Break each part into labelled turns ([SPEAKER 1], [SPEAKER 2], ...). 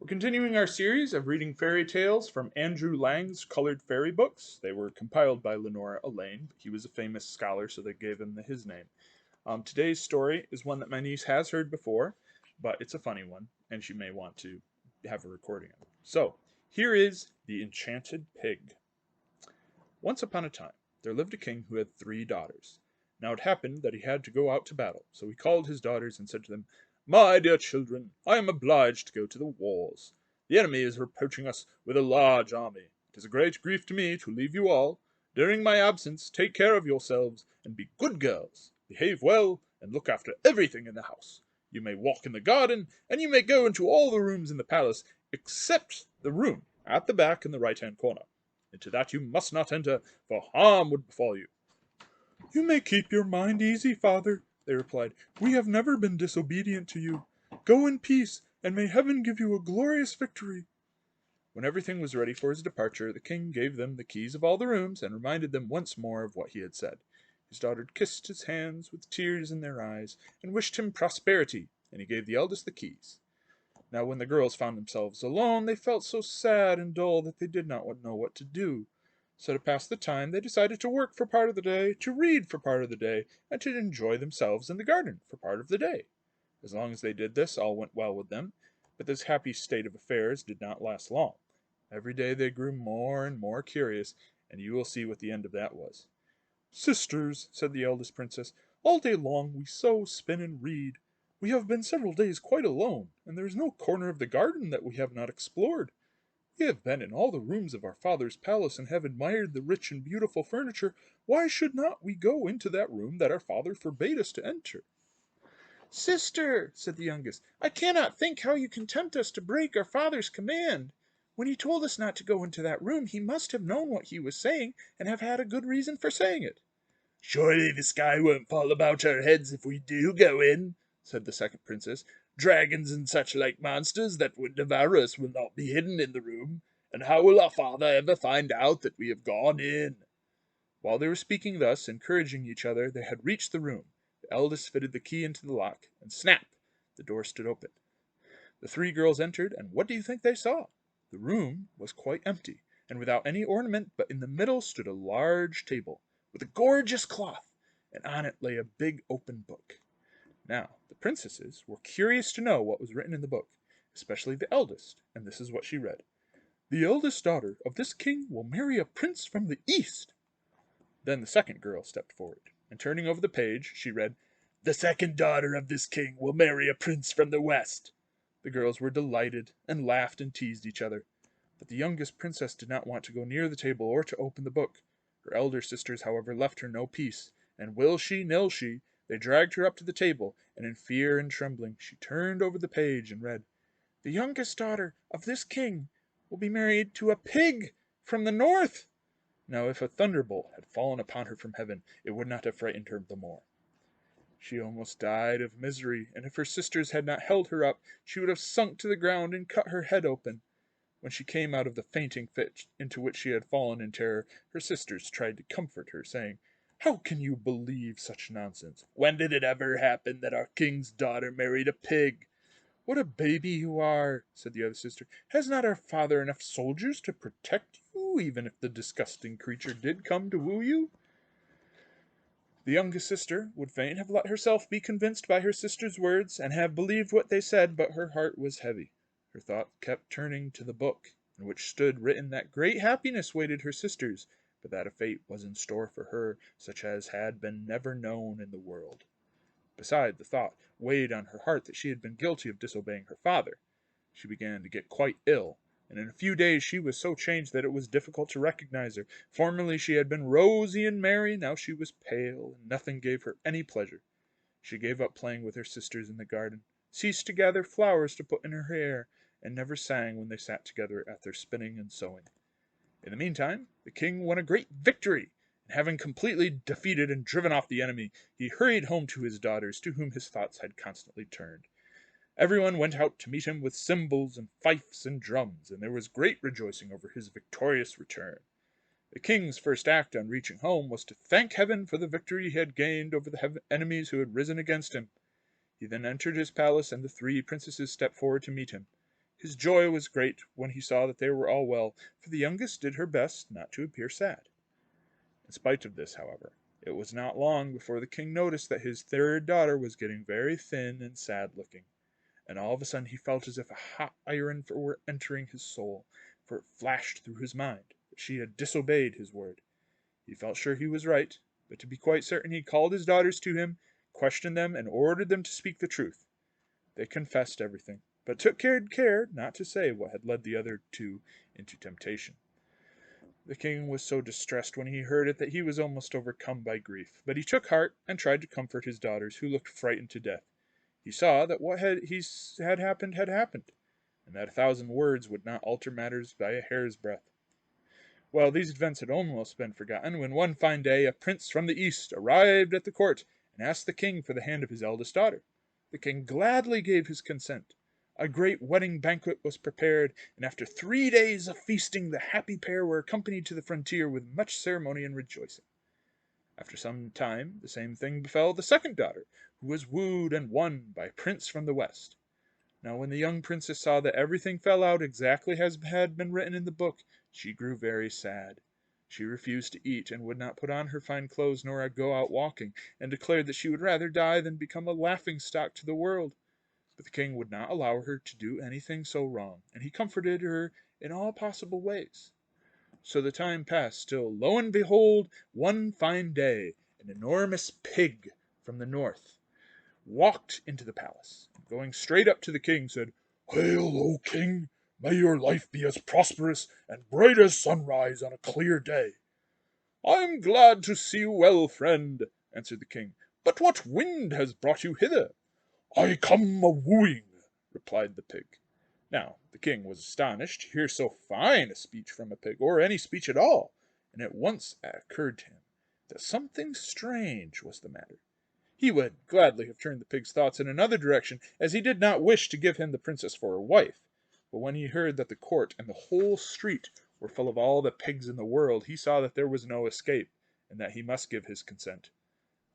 [SPEAKER 1] We're continuing our series of reading fairy tales from Andrew Lang's colored fairy books. They were compiled by Lenora Alleyne. He was a famous scholar, so they gave him his name. Today's story is one that my niece has heard before, but it's a funny one, and she may want to have a recording of it. So, here is The Enchanted Pig. Once upon a time, there lived a king who had 3 daughters. Now it happened that he had to go out to battle, so he called his daughters and said to them, "My dear children, I am obliged to go to the wars. The enemy is approaching us with a large army. It is a great grief to me to leave you all. During my absence, take care of yourselves, and be good girls. Behave well, and look after everything in the house. You may walk in the garden, and you may go into all the rooms in the palace, except the room at the back in the right-hand corner. Into that you must not enter, for harm would befall you." "You may keep your mind easy, father," they replied. "We have never been disobedient to you. Go in peace, and may heaven give you a glorious victory." When everything was ready for his departure, the king gave them the keys of all the rooms, and reminded them once more of what he had said. His daughter kissed his hands with tears in their eyes, and wished him prosperity, and he gave the eldest the keys. Now when the girls found themselves alone, they felt so sad and dull that they did not know what to do. So to pass the time, they decided to work for part of the day, to read for part of the day, and to enjoy themselves in the garden for part of the day. As long as they did this, all went well with them, but this happy state of affairs did not last long. Every day they grew more and more curious, and you will see what the end of that was. "Sisters," said the eldest princess, "all day long we sew, spin, and read. We have been several days quite alone, and there is no corner of the garden that we have not explored. We have been in all the rooms of our father's palace and have admired the rich and beautiful furniture. Why should not we go into that room that our father forbade us to enter?" "Sister," said the youngest, "I cannot think how you can tempt us to break our father's command. When he told us not to go into that room, he must have known what he was saying, and have had a good reason for saying it."
[SPEAKER 2] "Surely the sky won't fall about our heads if we do go in," said the second princess. "Dragons and such like monsters that would devour us will not be hidden in the room, and how will our father ever find out that we have gone in?"
[SPEAKER 1] While they were speaking thus, encouraging each other, they had reached the room. The eldest fitted the key into the lock, and snap! The door stood open. The 3 girls entered, and what do you think they saw? The room was quite empty, and without any ornament, but in the middle stood a large table, with a gorgeous cloth, and on it lay a big open book. Now, the princesses were curious to know what was written in the book, especially the eldest, and this is what she read. "The eldest daughter of this king will marry a prince from the east." Then the second girl stepped forward, and turning over the page, she read,
[SPEAKER 2] "The second daughter of this king will marry a prince from the west."
[SPEAKER 1] The girls were delighted, and laughed and teased each other. But the youngest princess did not want to go near the table or to open the book. Her elder sisters, however, left her no peace, and will she, nill she, they dragged her up to the table, and in fear and trembling she turned over the page and read, "The youngest daughter of this king will be married to a pig from the north." Now if a thunderbolt had fallen upon her from heaven, it would not have frightened her the more. She almost died of misery, and if her sisters had not held her up, she would have sunk to the ground and cut her head open. When she came out of the fainting fit into which she had fallen in terror, her sisters tried to comfort her, saying, "How can you believe such nonsense?
[SPEAKER 2] When did it ever happen that our king's daughter married a pig?"
[SPEAKER 1] "What a baby you are," said the other sister. "Has not our father enough soldiers to protect you, even if the disgusting creature did come to woo you?" The youngest sister would fain have let herself be convinced by her sister's words, and have believed what they said, but her heart was heavy. Her thought kept turning to the book, in which stood written that great happiness waited her sisters, but that a fate was in store for her such as had been never known in the world. Beside, the thought weighed on her heart that she had been guilty of disobeying her father. She began to get quite ill, and in a few days she was so changed that it was difficult to recognize her. Formerly she had been rosy and merry, now she was pale, and nothing gave her any pleasure. She gave up playing with her sisters in the garden, ceased to gather flowers to put in her hair, and never sang when they sat together at their spinning and sewing. In the meantime, the king won a great victory, and having completely defeated and driven off the enemy, he hurried home to his daughters, to whom his thoughts had constantly turned. Everyone went out to meet him with cymbals and fifes and drums, and there was great rejoicing over his victorious return. The king's first act on reaching home was to thank heaven for the victory he had gained over the enemies who had risen against him. He then entered his palace, and the 3 princesses stepped forward to meet him. His joy was great when he saw that they were all well, for the youngest did her best not to appear sad. In spite of this, however, it was not long before the king noticed that his third daughter was getting very thin and sad looking, and all of a sudden he felt as if a hot iron were entering his soul, for it flashed through his mind that she had disobeyed his word. He felt sure he was right, but to be quite certain he called his daughters to him, questioned them, and ordered them to speak the truth. They confessed everything, but took care not to say what had led the other two into temptation. The king was so distressed when he heard it that he was almost overcome by grief, but he took heart and tried to comfort his daughters, who looked frightened to death. He saw that what had happened, and that 1,000 words would not alter matters by a hair's breadth. Well, these events had almost been forgotten when one fine day a prince from the east arrived at the court and asked the king for the hand of his eldest daughter. The king gladly gave his consent. A great wedding banquet was prepared, and after 3 days of feasting the happy pair were accompanied to the frontier with much ceremony and rejoicing. After some time the same thing befell the second daughter, who was wooed and won by a prince from the west. Now when the young princess saw that everything fell out exactly as had been written in the book, she grew very sad. She refused to eat, and would not put on her fine clothes nor go out walking, and declared that she would rather die than become a laughing-stock to the world. But the king would not allow her to do anything so wrong, and he comforted her in all possible ways. So the time passed, till, lo and behold, one fine day an enormous pig from the north walked into the palace, and going straight up to the king, said,
[SPEAKER 2] "Hail, O king! May your life be as prosperous and bright as sunrise on a clear day."
[SPEAKER 1] "I am glad to see you well, friend," answered the king. "But what wind has brought you hither?"
[SPEAKER 2] "I come a-wooing,"
[SPEAKER 1] replied the pig. Now the king was astonished to hear so fine a speech from a pig, or any speech at all, and at once it occurred to him that something strange was the matter. He would gladly have turned the pig's thoughts in another direction, as he did not wish to give him the princess for a wife. But when he heard that the court and the whole street were full of all the pigs in the world, he saw that there was no escape, and that he must give his consent.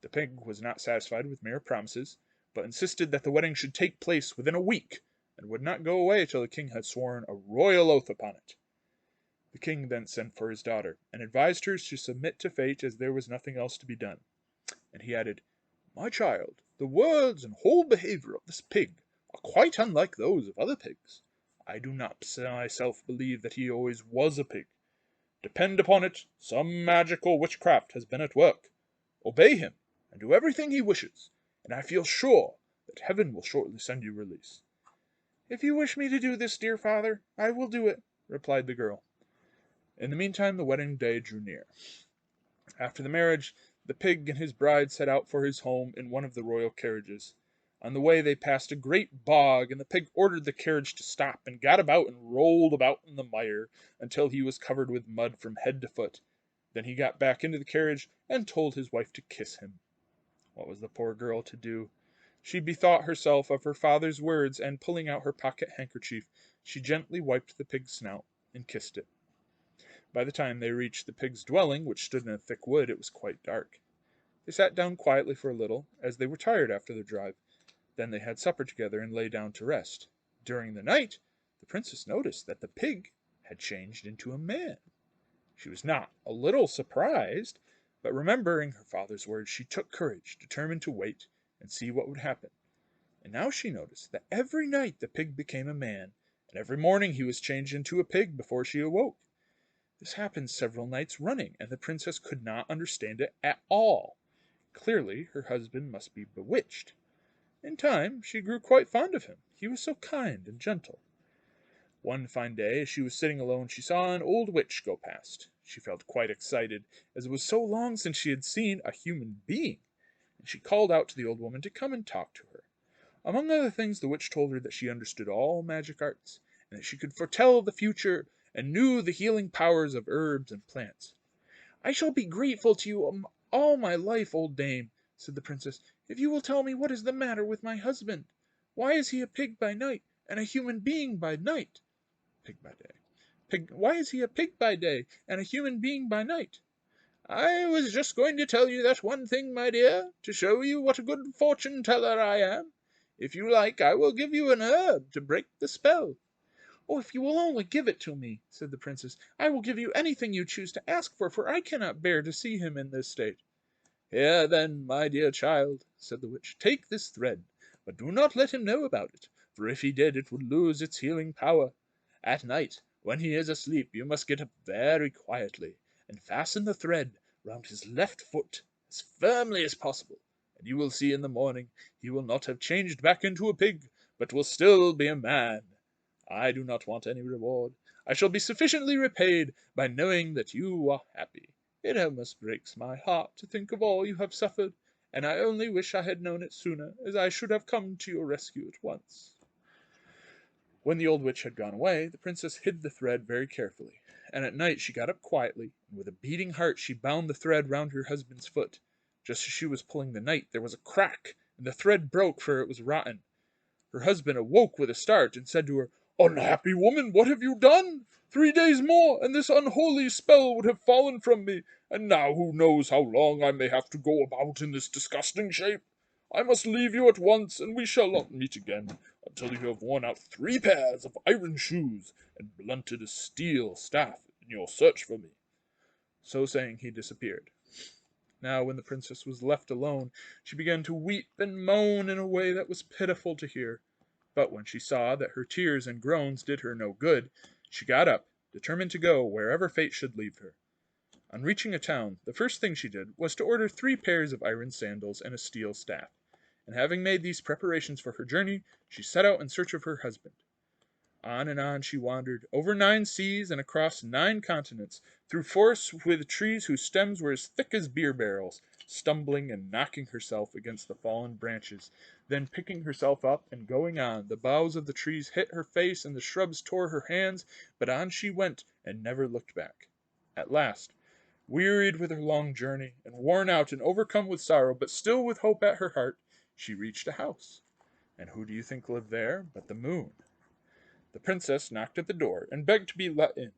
[SPEAKER 1] The pig was not satisfied with mere promises, but insisted that the wedding should take place within a week, and would not go away till the king had sworn a royal oath upon it. The king then sent for his daughter, and advised her to submit to fate, as there was nothing else to be done. And he added, "My child, the words and whole behavior of this pig are quite unlike those of other pigs. I do not myself believe that he always was a pig. Depend upon it, some magical witchcraft has been at work. Obey him, and do everything he wishes, and I feel sure that heaven will shortly send you release." "If you wish me to do this, dear father, I will do it," replied the girl. In the meantime the wedding day drew near. After the marriage, the pig and his bride set out for his home in one of the royal carriages. On the way they passed a great bog, and the pig ordered the carriage to stop, and got about and rolled about in the mire until he was covered with mud from head to foot. Then he got back into the carriage and told his wife to kiss him. What was the poor girl to do? She bethought herself of her father's words, and pulling out her pocket handkerchief, she gently wiped the pig's snout and kissed it. By the time they reached the pig's dwelling, which stood in a thick wood, it was quite dark. They sat down quietly for a little, as they were tired after their drive. Then they had supper together and lay down to rest. During the night, the princess noticed that the pig had changed into a man. She was not a little surprised, but remembering her father's words, she took courage, determined to wait and see what would happen. And now she noticed that every night the pig became a man, and every morning he was changed into a pig before she awoke. This happened several nights running, and the princess could not understand it at all. Clearly her husband must be bewitched. In time she grew quite fond of him. He was so kind and gentle. One fine day, as she was sitting alone, she saw an old witch go past. She felt quite excited, as it was so long since she had seen a human being, and she called out to the old woman to come and talk to her. Among other things, the witch told her that she understood all magic arts, and that she could foretell the future, and knew the healing powers of herbs and plants. "I shall be grateful to you all my life, old dame," said the princess, "if you will tell me what is the matter with my husband. Why is he a pig by night, and a human being by night? Pig by day. Why is he a pig by day, and a human being by night?" "I was just going to tell you that one thing, my dear, to show you what a good fortune teller I am. If you like, I will give you an herb to break the spell." "Oh, if you will only give it to me," said the princess, "I will give you anything you choose to ask for I cannot bear to see him in this state." "Here, then, my dear child," said the witch, "take this thread, but do not let him know about it, for if he did it would lose its healing power. At night, when he is asleep, you must get up very quietly, and fasten the thread round his left foot as firmly as possible, and you will see in the morning he will not have changed back into a pig, but will still be a man. I do not want any reward. I shall be sufficiently repaid by knowing that you are happy. It almost breaks my heart to think of all you have suffered, and I only wish I had known it sooner, as I should have come to your rescue at once." When the old witch had gone away, the princess hid the thread very carefully, and at night she got up quietly, and with a beating heart she bound the thread round her husband's foot. Just as she was pulling the knight, there was a crack, and the thread broke, for it was rotten. Her husband awoke with a start, and said to her, "Unhappy woman, what have you done? 3 days more, and this unholy spell would have fallen from me, and now who knows how long I may have to go about in this disgusting shape? I must leave you at once, and we shall not meet again until you have worn out 3 pairs of iron shoes and blunted a steel staff in your search for me." So saying, he disappeared. Now, when the princess was left alone, she began to weep and moan in a way that was pitiful to hear. But when she saw that her tears and groans did her no good, she got up, determined to go wherever fate should lead her. On reaching a town, the first thing she did was to order 3 pairs of iron sandals and a steel staff, and having made these preparations for her journey, she set out in search of her husband. On and on she wandered, over 9 seas and across 9 continents, through forests with trees whose stems were as thick as beer barrels, stumbling and knocking herself against the fallen branches. Then picking herself up and going on, the boughs of the trees hit her face and the shrubs tore her hands, but on she went and never looked back. At last, wearied with her long journey, and worn out and overcome with sorrow, but still with hope at her heart, she reached a house. And who do you think lived there but the moon? The princess knocked at the door, and begged to be let in,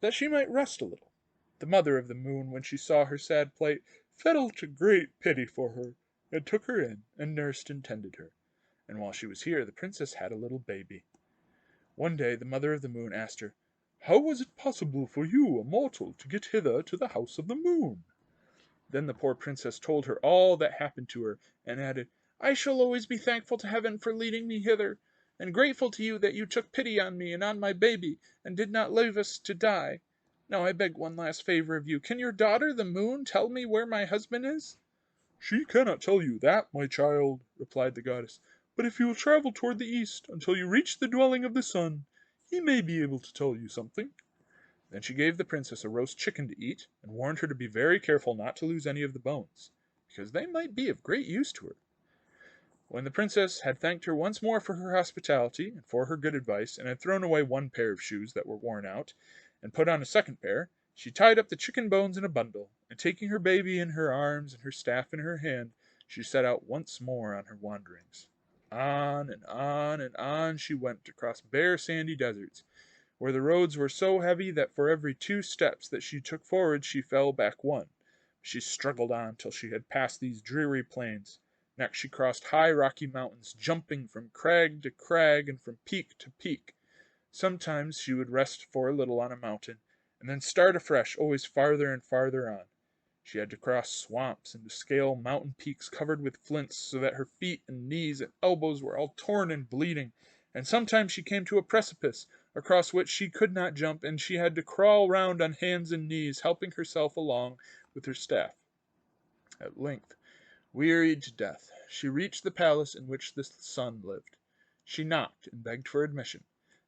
[SPEAKER 1] that she might rest a little. The mother of the moon, when she saw her sad plight, felt a great pity for her, and took her in, and nursed and tended her. And while she was here, the princess had a little baby. One day the mother of the moon asked her, "How was it possible for you, a mortal, to get hither to the house of the moon?" Then the poor princess told her all that happened to her, and added, "I shall always be thankful to heaven for leading me hither, and grateful to you that you took pity on me and on my baby, and did not leave us to die. Now I beg one last favor of you. Can your daughter, the moon, tell me where my husband is?" "She cannot tell you that, my child," replied the goddess, "but if you will travel toward the east until you reach the dwelling of the sun, he may be able to tell you something." Then she gave the princess a roast chicken to eat, and warned her to be very careful not to lose any of the bones, because they might be of great use to her. When the princess had thanked her once more for her hospitality and for her good advice, and had thrown away 1 pair of shoes that were worn out, and put on a 2nd pair, she tied up the chicken bones in a bundle, and taking her baby in her arms and her staff in her hand, she set out once more on her wanderings. On and on and on she went across bare sandy deserts, where the roads were so heavy that for every 2 steps that she took forward she fell back one. She struggled on till she had passed these dreary plains. Next she crossed high rocky mountains, jumping from crag to crag and from peak to peak. Sometimes she would rest for a little on a mountain, and then start afresh, always farther and farther on. She had to cross swamps and to scale mountain peaks covered with flints, so that her feet and knees and elbows were all torn and bleeding, and sometimes she came to a precipice, across which she could not jump, and she had to crawl round on hands and knees, helping herself along with her staff. At length, wearied to death, she reached the palace in which the sun lived. She knocked and begged for admission.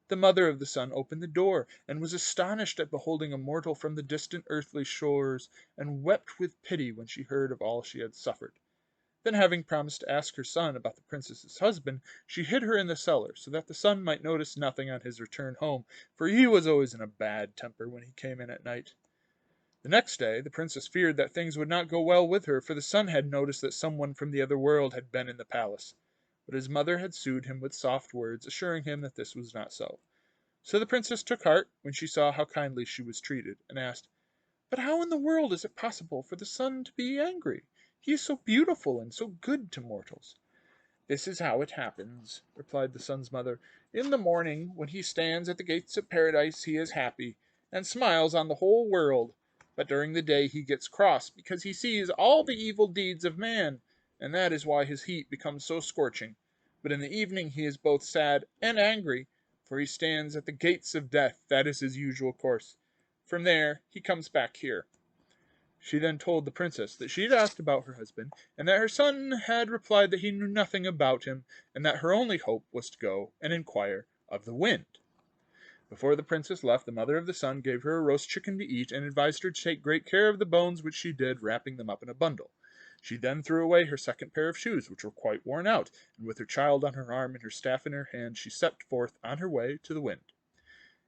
[SPEAKER 1] The mother of the sun opened the door, and was astonished at beholding a mortal from the distant earthly shores, and wept with pity when she heard of all she had suffered. Then, having promised to ask her son about the princess's husband, she hid her in the cellar, so that the sun might notice nothing on his return home, for he was always in a bad temper when he came in at night. The next day the princess feared that things would not go well with her, for the sun had noticed that someone from the other world had been in the palace. But his mother had soothed him with soft words, assuring him that this was not so. So the princess took heart when she saw how kindly she was treated, and asked, "But how in the world is it possible for the sun to be angry? He is so beautiful and so good to mortals." "This is how it happens," replied the son's mother. "In the morning, when he stands at the gates of paradise, he is happy, and smiles on the whole world. But during the day he gets cross, because he sees all the evil deeds of man, and that is why his heat becomes so scorching. But in the evening he is both sad and angry, for he stands at the gates of death. That is his usual course. From there he comes back here." She then told the princess that she had asked about her husband, and that her son had replied that he knew nothing about him, and that her only hope was to go and inquire of the wind. Before the princess left, the mother of the son gave her a roast chicken to eat, and advised her to take great care of the bones, which she did, wrapping them up in a bundle. She then threw away her second pair of shoes, which were quite worn out, and with her child on her arm and her staff in her hand, she set forth on her way to the wind.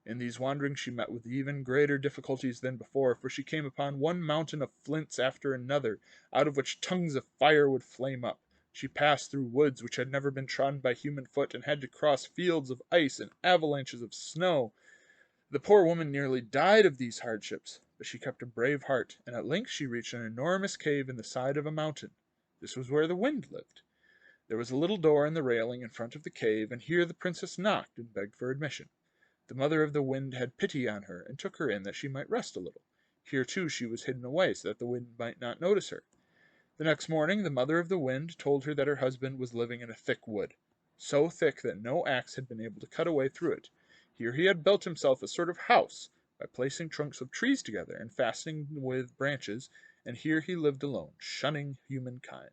[SPEAKER 1] In these wanderings she met with even greater difficulties than before, for she came upon one mountain of flints after another, out of which tongues of fire would flame up. She passed through woods which had never been trodden by human foot, and had to cross fields of ice and avalanches of snow. The poor woman nearly died of these hardships, but she kept a brave heart, and at length she reached an enormous cave in the side of a mountain. This was where the wind lived. There was a little door in the railing in front of the cave, and here the princess knocked and begged for admission. The mother of the wind had pity on her, and took her in that she might rest a little. Here too she was hidden away, so that the wind might not notice her. The next morning the mother of the wind told her that her husband was living in a thick wood, so thick that no axe had been able to cut a way through it. Here he had built himself a sort of house, by placing trunks of trees together and fastening with branches, and here he lived alone, shunning humankind.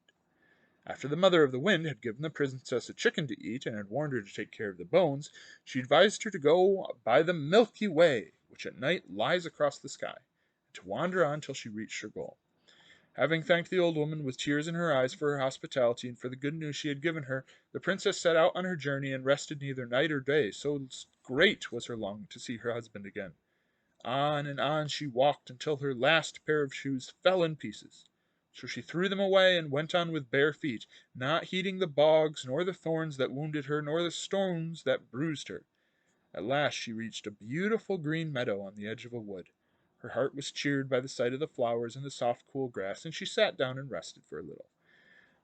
[SPEAKER 1] After the mother of the wind had given the princess a chicken to eat, and had warned her to take care of the bones, she advised her to go by the Milky Way, which at night lies across the sky, and to wander on till she reached her goal. Having thanked the old woman with tears in her eyes for her hospitality and for the good news she had given her, the princess set out on her journey, and rested neither night nor day, so great was her longing to see her husband again. On and on she walked, until her last pair of shoes fell in pieces. So she threw them away, and went on with bare feet, not heeding the bogs, nor the thorns that wounded her, nor the stones that bruised her. At last she reached a beautiful green meadow on the edge of a wood. Her heart was cheered by the sight of the flowers and the soft cool grass, and she sat down and rested for a little.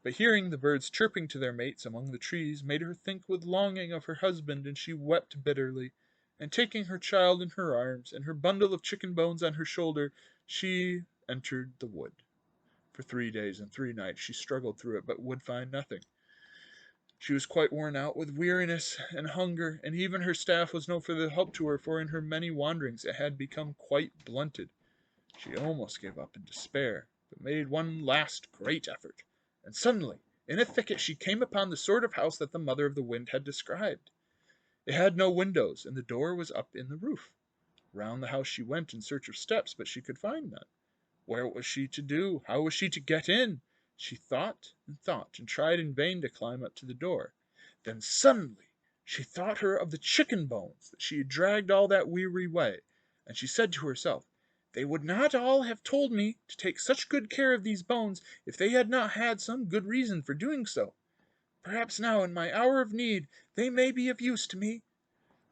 [SPEAKER 1] But hearing the birds chirping to their mates among the trees made her think with longing of her husband, and she wept bitterly, and taking her child in her arms, and her bundle of chicken bones on her shoulder, she entered the wood. For 3 days and 3 nights she struggled through it, but would find nothing. She was quite worn out with weariness and hunger, and even her staff was no further help to her, for in her many wanderings it had become quite blunted. She almost gave up in despair, but made one last great effort, and suddenly, in a thicket, she came upon the sort of house that the mother of the wind had described. It had no windows, and the door was up in the roof. Round the house she went in search of steps, but she could find none. What was she to do? How was she to get in? She thought, and tried in vain to climb up to the door. Then suddenly she thought her of the chicken bones that she had dragged all that weary way, and she said to herself, "They would not all have told me to take such good care of these bones if they had not had some good reason for doing so. Perhaps now, in my hour of need, they may be of use to me."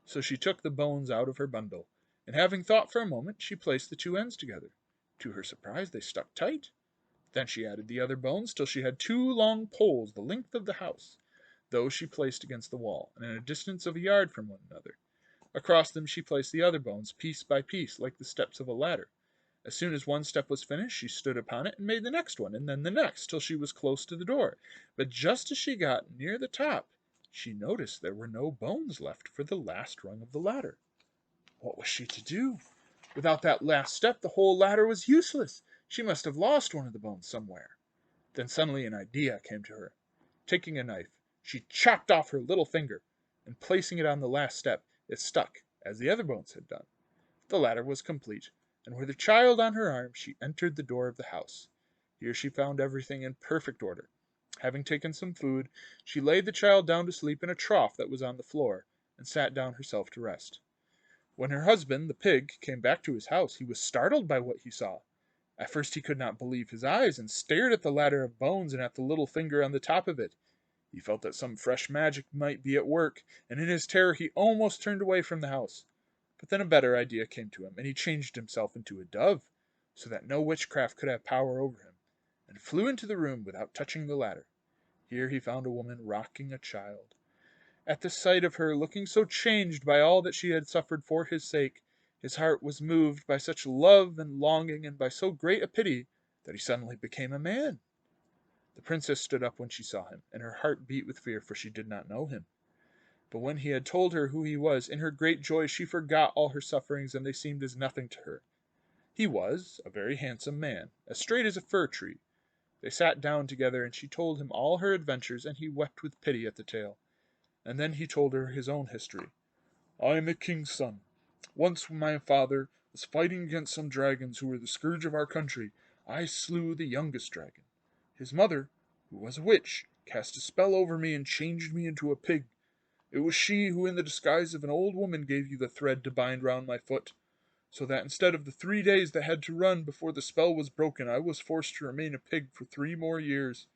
[SPEAKER 1] So she took the bones out of her bundle, and having thought for a moment, she placed the two ends together. To her surprise, they stuck tight. Then she added the other bones, till she had two long poles the length of the house. Those she placed against the wall, and at a distance of a yard from one another. Across them she placed the other bones, piece by piece, like the steps of a ladder. As soon as one step was finished, she stood upon it and made the next one, and then the next, till she was close to the door. But just as she got near the top, she noticed there were no bones left for the last rung of the ladder. What was she to do? Without that last step, the whole ladder was useless. She must have lost one of the bones somewhere. Then suddenly an idea came to her. Taking a knife, she chopped off her little finger, and placing it on the last step, it stuck, as the other bones had done. The ladder was complete, and with her child on her arm, she entered the door of the house. Here she found everything in perfect order. Having taken some food, she laid the child down to sleep in a trough that was on the floor, and sat down herself to rest. When her husband, the pig, came back to his house, he was startled by what he saw. At first he could not believe his eyes, and stared at the ladder of bones and at the little finger on the top of it. He felt that some fresh magic might be at work, and in his terror he almost turned away from the house. But then a better idea came to him, and he changed himself into a dove, so that no witchcraft could have power over him, and flew into the room without touching the ladder. Here he found a woman rocking a child. At the sight of her, looking so changed by all that she had suffered for his sake, his heart was moved by such love and longing and by so great a pity that he suddenly became a man. The princess stood up when she saw him, and her heart beat with fear, for she did not know him. But when he had told her who he was, in her great joy she forgot all her sufferings, and they seemed as nothing to her. He was a very handsome man, as straight as a fir tree. They sat down together, and she told him all her adventures, and he wept with pity at the tale. And then he told her his own history. "I am a king's son. Once when my father was fighting against some dragons who were the scourge of our country, I slew the youngest dragon. His mother, who was a witch, cast a spell over me and changed me into a pig. It was she who in the disguise of an old woman gave you the thread to bind round my foot, so that instead of the 3 days that had to run before the spell was broken, I was forced to remain a pig for 3 more years.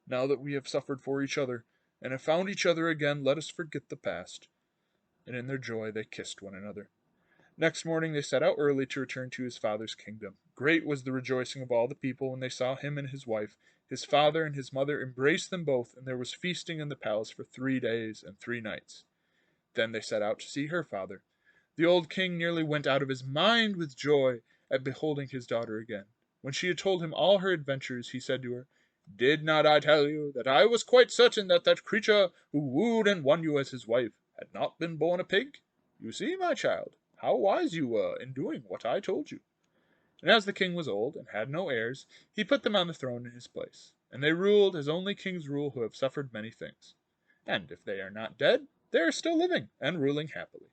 [SPEAKER 1] Now that we have suffered for each other, and have found each other again, let us forget the past." And in their joy they kissed one another. Next morning they set out early to return to his father's kingdom. Great was the rejoicing of all the people when they saw him and his wife. His father and his mother embraced them both, and there was feasting in the palace for 3 days and 3 nights. Then they set out to see her father. The old king nearly went out of his mind with joy at beholding his daughter again. When she had told him all her adventures, he said to her, "Did not I tell you that I was quite certain that that creature who wooed and won you as his wife had not been born a pig? You see, my child, how wise you were in doing what I told you." And as the king was old and had no heirs, he put them on the throne in his place, and they ruled as only kings rule who have suffered many things. And if they are not dead, they are still living and ruling happily.